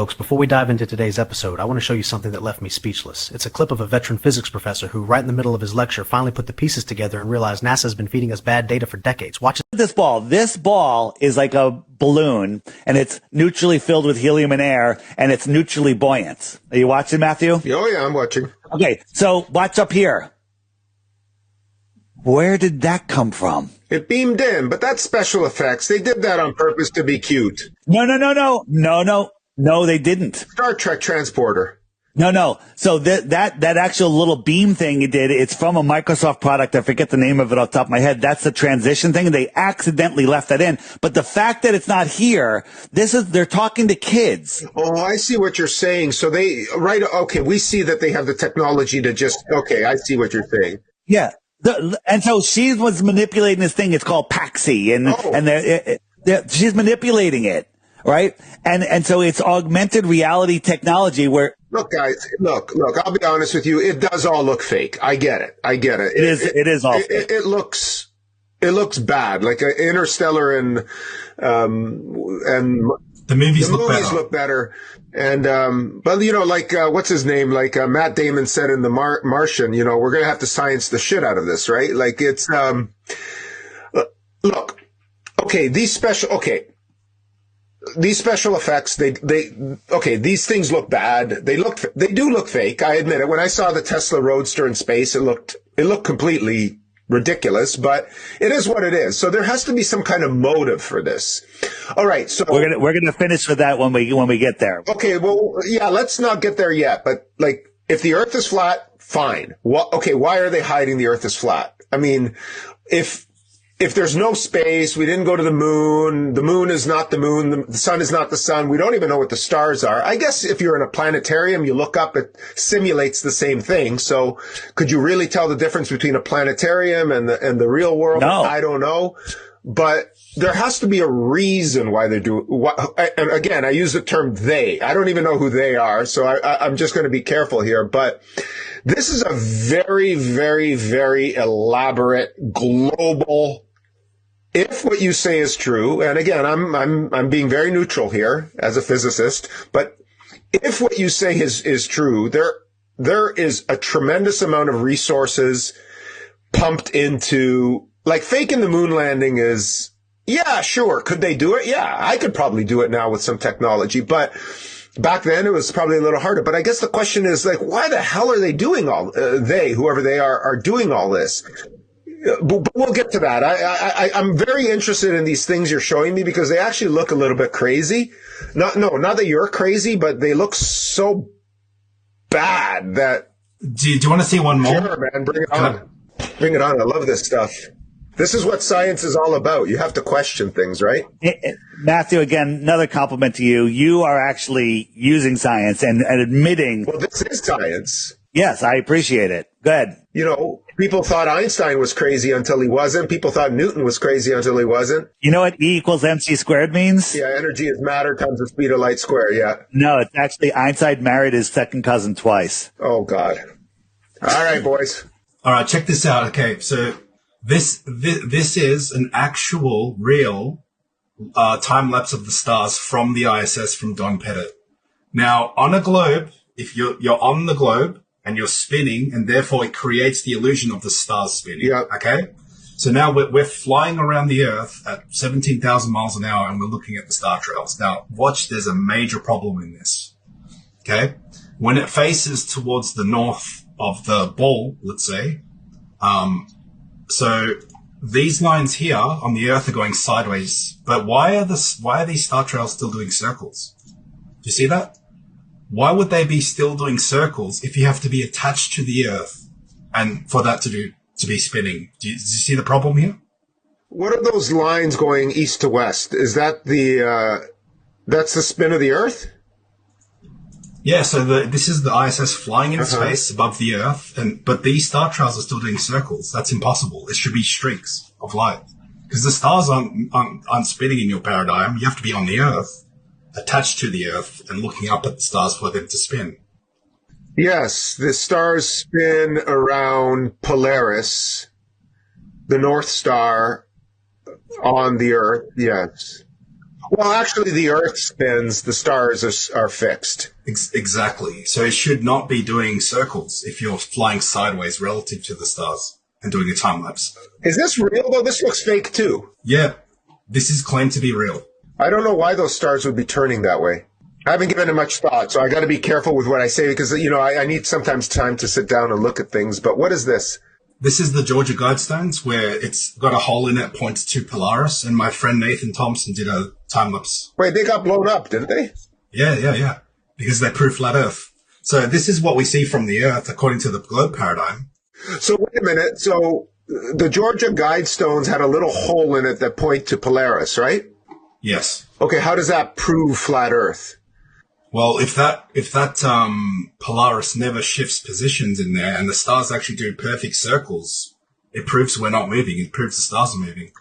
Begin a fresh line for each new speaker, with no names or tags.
Folks, before we dive into today's episode, I want to show you something that left me speechless. It's a clip of a veteran physics professor who, right in the middle of his lecture, finally put the pieces together and realized NASA's been feeding us bad data for decades. Watch
this ball. This ball is like a balloon, and it's neutrally filled with helium and air, and it's neutrally buoyant. Are you watching, Matthew?
Oh, yeah, I'm watching.
Okay, so watch up here. Where did that come from?
It beamed in, but that's special effects. They did that on purpose to be cute.
No, they didn't.
Star Trek transporter.
No. So that actual little beam thing you did, it's from a Microsoft product. I forget the name of it off the top of my head. That's the transition thing. They accidentally left that in. But the fact that it's not here, they're talking to kids.
Oh, I see what you're saying. So okay, we see that they have the technology to okay, I see what you're saying.
Yeah. And so she was manipulating this thing. It's called Paxi, and she's manipulating it. Right. And so it's augmented reality technology where.
Look, guys, look, I'll be honest with you. It does all look fake. I get it.
It is all fake.
It looks bad, like Interstellar and
the movies look better.
And, but what's his name? Like, Matt Damon said in The Martian, we're going to have to science the shit out of this, right? Like it's, look, okay, these special effects, these things look bad. They do look fake. I admit it. When I saw the Tesla Roadster in space, it looked completely ridiculous, but it is what it is. So there has to be some kind of motive for this. All right. So
we're gonna finish with that when we get there.
Okay. Well, yeah, let's not get there yet, but like, if the earth is flat, fine. Okay. Why are they hiding the earth is flat? I mean, if there's no space, we didn't go to the moon is not the moon, the sun is not the sun, we don't even know what the stars are. I guess if you're in a planetarium, you look up, it simulates the same thing. So could you really tell the difference between a planetarium and the real world?
No.
I don't know. But there has to be a reason why they do. And again, I use the term they. I don't even know who they are, so I'm just going to be careful here. But this is a very, very, very elaborate global. If what you say is true, and again, I'm being very neutral here as a physicist, but if what you say is true, there is a tremendous amount of resources pumped into, like, faking the moon landing is, yeah, sure. Could they do it? Yeah, I could probably do it now with some technology, but back then it was probably a little harder. But I guess the question is, like, why the hell are they doing whoever they are doing all this? But we'll get to that. I'm very interested in these things you're showing me because they actually look a little bit crazy. Not that you're crazy, but they look so bad that.
Do you want to see one more?
Sure, man. Bring it on. Bring it on. I love this stuff. This is what science is all about. You have to question things, right?
Matthew, again, another compliment to you. You are actually using science and admitting.
Well, this is science.
Yes, I appreciate it. Go ahead.
People thought Einstein was crazy until he wasn't. People thought Newton was crazy until he wasn't.
You know what E equals MC squared means?
Yeah, energy is matter times the speed of light squared, yeah.
No, it's actually Einstein married his second cousin twice.
Oh, God. All right, boys.
All right, check this out. Okay, so this is an actual, real time lapse of the stars from the ISS from Don Pettit. Now, on a globe, if you're on the globe, and you're spinning, and therefore it creates the illusion of the stars spinning.
Yeah.
Okay? So now we're flying around the Earth at 17,000 miles an hour, and we're looking at the star trails. Now, watch, there's a major problem in this. Okay? When it faces towards the north of the ball, let's say, so these lines here on the Earth are going sideways. But why are these star trails still doing circles? Do you see that? Why would they be still doing circles if you have to be attached to the Earth and for that to be spinning? Do you see the problem here?
What are those lines going east to west? Is that that's the spin of the Earth?
Yeah, so this is the ISS flying in space above the Earth, but these star trails are still doing circles. That's impossible. It should be streaks of light because the stars aren't spinning in your paradigm. You have to be on the Earth, attached to the Earth and looking up at the stars for them to spin.
Yes, the stars spin around Polaris, the North Star on the Earth, yes. Well, actually, the Earth spins, the stars are fixed.
Exactly. So it should not be doing circles if you're flying sideways relative to the stars and doing a time lapse.
Is this real, though? This looks fake, too.
Yeah, this is claimed to be real.
I don't know why those stars would be turning that way. I haven't given it much thought, so I got to be careful with what I say because, I need sometimes time to sit down and look at things. But what is this?
This is the Georgia Guidestones where it's got a hole in it, points to Polaris, and my friend Nathan Thompson did a time lapse.
Wait, they got blown up, didn't they?
Yeah. Because they prove flat Earth. So this is what we see from the Earth according to the globe paradigm.
So wait a minute. So the Georgia Guidestones had a little hole in it that point to Polaris, right?
Yes.
Okay, how does that prove flat Earth?
Well, if that Polaris never shifts positions in there and the stars actually do perfect circles, it proves we're not moving. It proves the stars are moving.